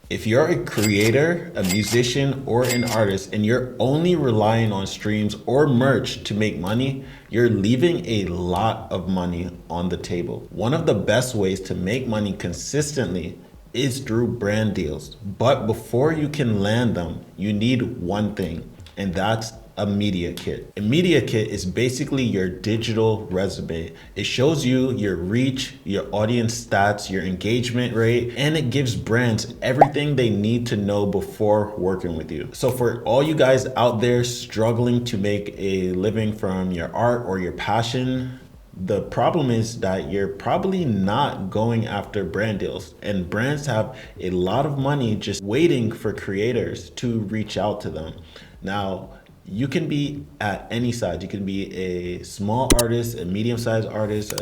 If you're a creator, a musician, or an artist, and you're only relying on streams or merch to make money, you're leaving a lot of money on the table. One of the best ways to make money consistently is through brand deals. But before you can land them, you need one thing, and that's a media kit. A media kit is basically your digital resume. It shows you your reach, your audience stats, your engagement rate, and it gives brands everything they need to know before working with you. So for all you guys out there struggling to make a living from your art or your passion, the problem is that you're probably not going after brand deals, and brands have a lot of money just waiting for creators to reach out to them. Now, you can be at any size. You can be a small artist, a medium-sized artist,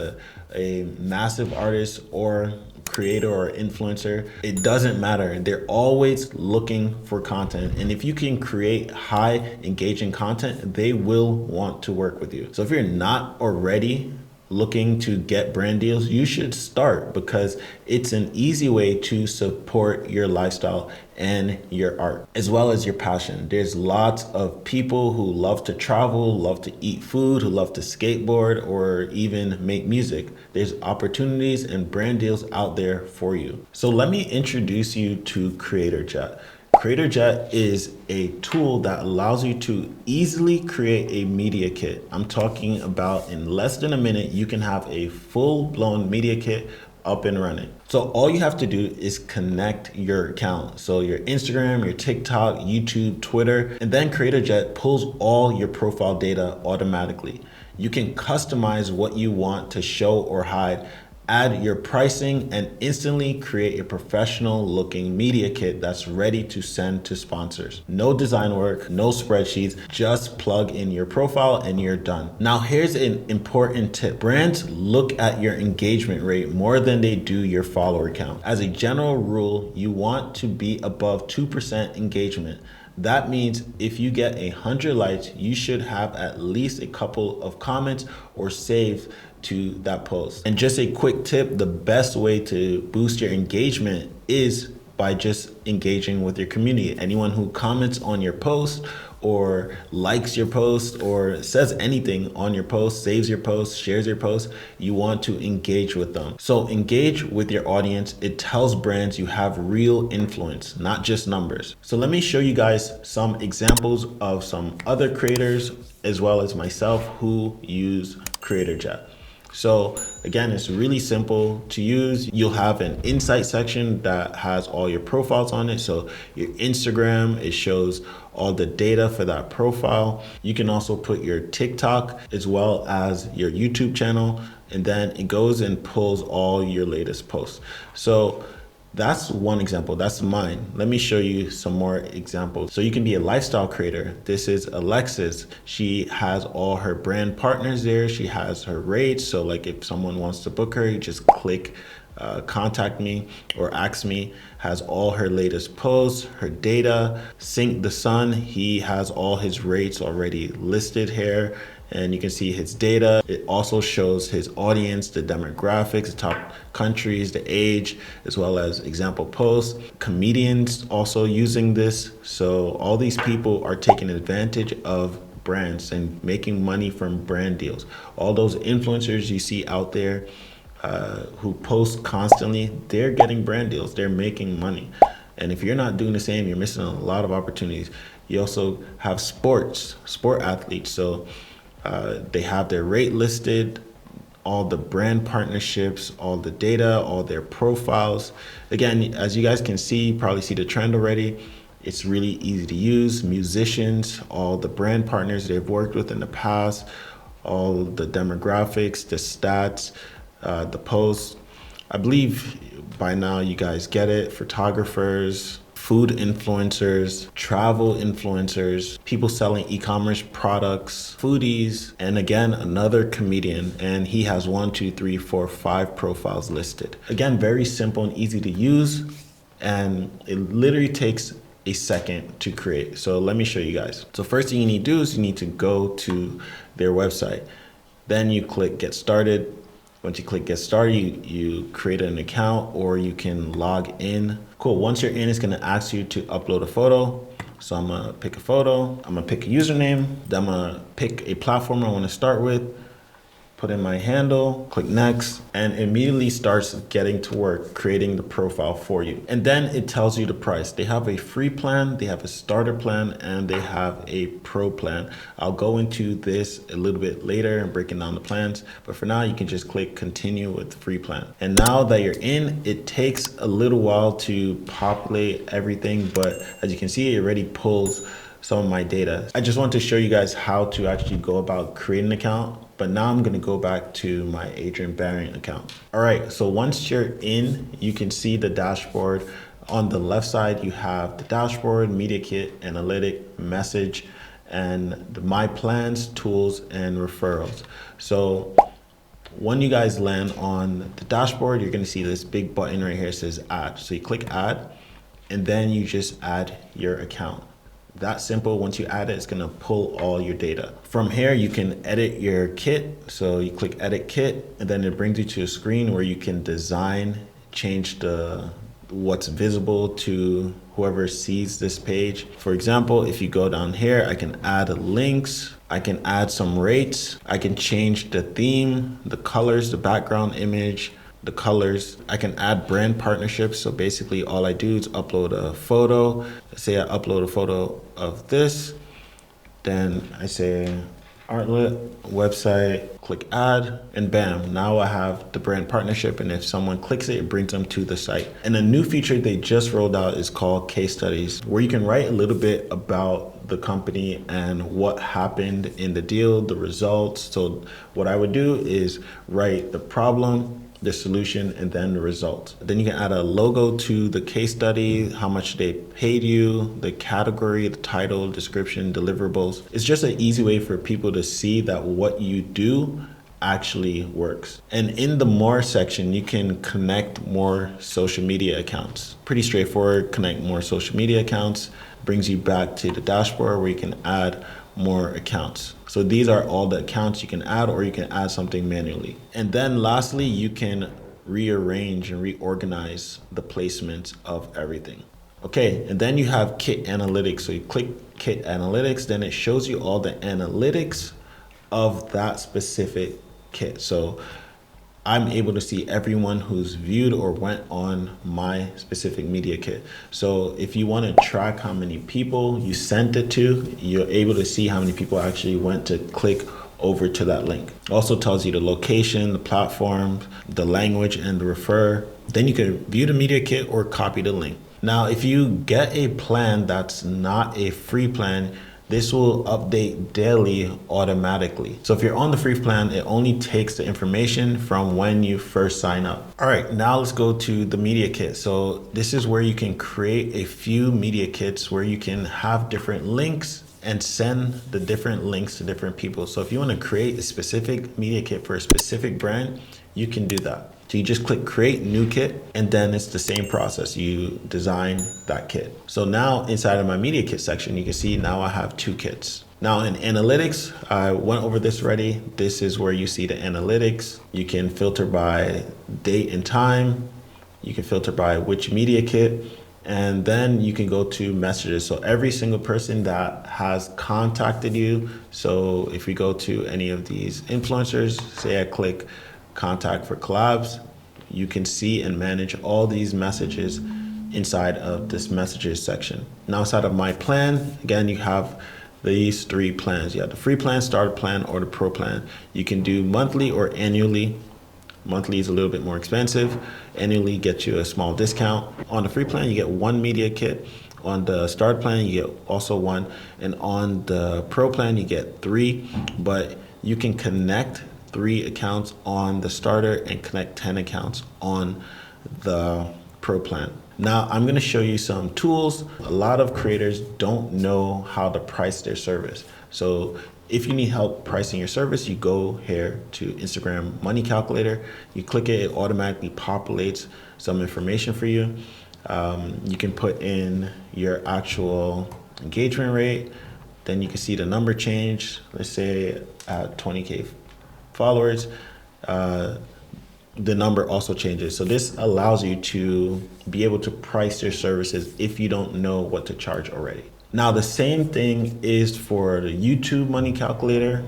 a massive artist, or creator or influencer. It doesn't matter. They're always looking for content. And if you can create high engaging content, they will want to work with you. So if you're not already looking to get brand deals, you should start, because it's an easy way to support your lifestyle and your art as well as your passion. There's lots of people who love to travel, love to eat food, who love to skateboard, or even make music. There's opportunities and brand deals out there for you. So let me introduce you to CreatorsJet. CreatorsJet is a tool that allows you to easily create a media kit. I'm talking about in less than a minute, you can have a full-blown media kit up and running. So all you have to do is connect your account. So your Instagram, your TikTok, YouTube, Twitter, and then CreatorsJet pulls all your profile data automatically. You can customize what you want to show or hide, add your pricing, and instantly create a professional looking media kit that's ready to send to sponsors. No design work, no spreadsheets, just plug in your profile and you're done. Now here's an important tip. Brands look at your engagement rate more than they do your follower count. As a general rule, you want to be above 2% engagement. That means if you get 100 likes, you should have at least a couple of comments or saves to that post. And just a quick tip, the best way to boost your engagement is by just engaging with your community. Anyone who comments on your post or likes your post or says anything on your post, saves your post, shares your post, you want to engage with them. So engage with your audience. It tells brands you have real influence, not just numbers. So let me show you guys some examples of some other creators as well as myself who use CreatorsJet. So again, it's really simple to use. You'll have an insight section that has all your profiles on it. So your Instagram, it shows all the data for that profile. You can also put your TikTok as well as your YouTube channel, and then it goes and pulls all your latest posts. So that's one example. That's mine. Let me show you some more examples. So you can be a lifestyle creator. This is Alexis. She has all her brand partners there. She has her rates. So like if someone wants to book her, you just click contact me or ask me. Has all her latest posts, her data. Sync the Sun, he has all his rates already listed here, and you can see his data. It also shows his audience, the demographics, the top countries, the age, as well as example posts. Comedians also using this. So all these people are taking advantage of brands and making money from brand deals. All those influencers you see out there who post constantly, they're getting brand deals, they're making money. And if you're not doing the same, you're missing a lot of opportunities. You also have sport athletes. So they have their rate listed, all the brand partnerships, all the data, all their profiles. Again, as you guys can see, probably see the trend already. It's really easy to use. Musicians, all the brand partners they've worked with in the past, all the demographics, the stats, the posts. I believe by now you guys get it. Photographers, food influencers, travel influencers, people selling e-commerce products, foodies, and again, another comedian. And he has 5 profiles listed. Again, very simple and easy to use. And it literally takes a second to create. So let me show you guys. So first thing you need to do is you need to go to their website. Then you click get started. Once you click get started, you create an account or you can log in. Cool, once you're in, it's gonna ask you to upload a photo. So I'm gonna pick a photo, I'm gonna pick a username, then I'm gonna pick a platform I wanna start with, put in my handle, click next, and immediately starts getting to work creating the profile for you. And then it tells you the price. They have a free plan, they have a starter plan, and they have a pro plan. I'll go into this a little bit later and breaking down the plans, but for now you can just click continue with the free plan. And now that you're in, it takes a little while to populate everything, but as you can see, it already pulls some of my data. I just want to show you guys how to actually go about creating an account. But now I'm gonna go back to my Adrian Barrin account. All right, so once you're in, you can see the dashboard. On the left side, you have the dashboard, media kit, analytic, message, and the my plans, tools, and referrals. So when you guys land on the dashboard, you're gonna see this big button right here, it says add. So you click add, and then you just add your account. That simple. Once you add it, it's gonna pull all your data. From here, you can edit your kit. So you click edit kit, and then it brings you to a screen where you can design, change what's visible to whoever sees this page. For example, if you go down here, I can add links, I can add some rates, I can change the theme, the colors, the background image, the colors. I can add brand partnerships. So basically all I do is upload a photo. Say I upload a photo of this, then I say Artlet website, click add, and bam, now I have the brand partnership, and if someone clicks it, it brings them to the site. And a new feature they just rolled out is called case studies, where you can write a little bit about the company and what happened in the deal, the results. So what I would do is write the problem, the solution, and then the result. Then you can add a logo to the case study, how much they paid you, the category, the title, description, deliverables. It's just an easy way for people to see that what you do actually works. And in the more section, you can connect more social media accounts. Pretty straightforward, connect more social media accounts, brings you back to the dashboard where you can add more accounts. So these are all the accounts you can add, or you can add something manually. And then lastly, you can rearrange and reorganize the placement of everything. Okay, and then you have kit analytics. So you click kit analytics, then it shows you all the analytics of that specific kit. So I'm able to see everyone who's viewed or went on my specific media kit. So if you want to track how many people you sent it to, you're able to see how many people actually went to click over to that link. Also tells you the location, the platform, the language, and the refer. Then you can view the media kit or copy the link. Now, if you get a plan that's not a free plan, this will update daily automatically. So if you're on the free plan, it only takes the information from when you first sign up. All right, now let's go to the media kit. So this is where you can create a few media kits where you can have different links and send the different links to different people. So if you want to create a specific media kit for a specific brand, you can do that. So you just click create new kit, and then it's the same process. You design that kit. So now inside of my media kit section, you can see now I have 2 kits. Now in analytics, I went over this already. This is where you see the analytics. You can filter by date and time. You can filter by which media kit, and then you can go to messages. So every single person that has contacted you. So if we go to any of these influencers, say I click contact for collabs, you can see and manage all these messages inside of this messages section. Now inside of my plan, again, you have these 3 plans. You have the free plan, starter plan, or the pro plan. You can do monthly or annually. Monthly is a little bit more expensive. Annually gets you a small discount. On the free plan, you get 1 media kit. On the starter plan, you get also 1. And on the pro plan, you get 3, but you can connect 3 accounts on the starter and connect 10 accounts on the pro plan. Now I'm going to show you some tools. A lot of creators don't know how to price their service. So if you need help pricing your service, you go here to Instagram Money Calculator. You click it, it automatically populates some information for you. You can put in your actual engagement rate. Then you can see the number change. Let's say at 20K followers, the number also changes. So this allows you to be able to price your services if you don't know what to charge already. Now, the same thing is for the YouTube money calculator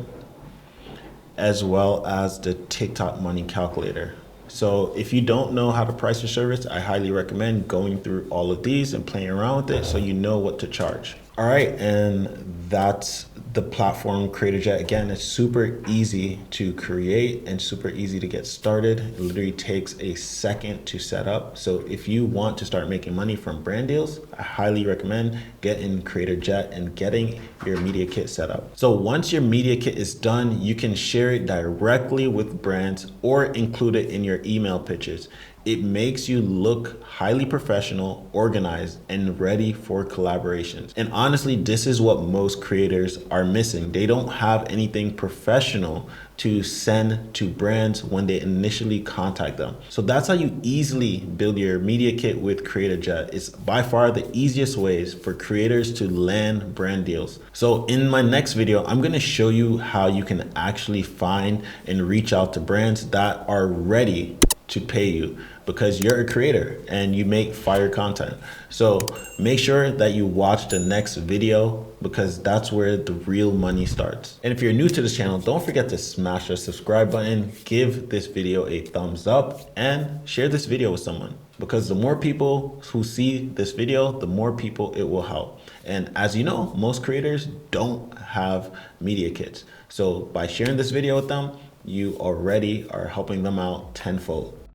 as well as the TikTok money calculator. So if you don't know how to price your service, I highly recommend going through all of these and playing around with it so you know what to charge. All right, and that's the platform CreatorsJet. Again, it's super easy to create and super easy to get started. It literally takes a second to set up. So if you want to start making money from brand deals, I highly recommend getting CreatorsJet and getting your media kit set up. So once your media kit is done, you can share it directly with brands or include it in your email pitches. It makes you look highly professional, organized, and ready for collaborations. And honestly, this is what most creators are missing. They don't have anything professional to send to brands when they initially contact them. So that's how you easily build your media kit with CreatorsJet. It's by far the easiest ways for creators to land brand deals. So in my next video, I'm gonna show you how you can actually find and reach out to brands that are ready to pay you because you're a creator and you make fire content. So make sure that you watch the next video because that's where the real money starts. And if you're new to this channel, don't forget to smash the subscribe button, give this video a thumbs up, and share this video with someone, because the more people who see this video, the more people it will help. And as you know, most creators don't have media kits. So by sharing this video with them, you already are helping them out tenfold.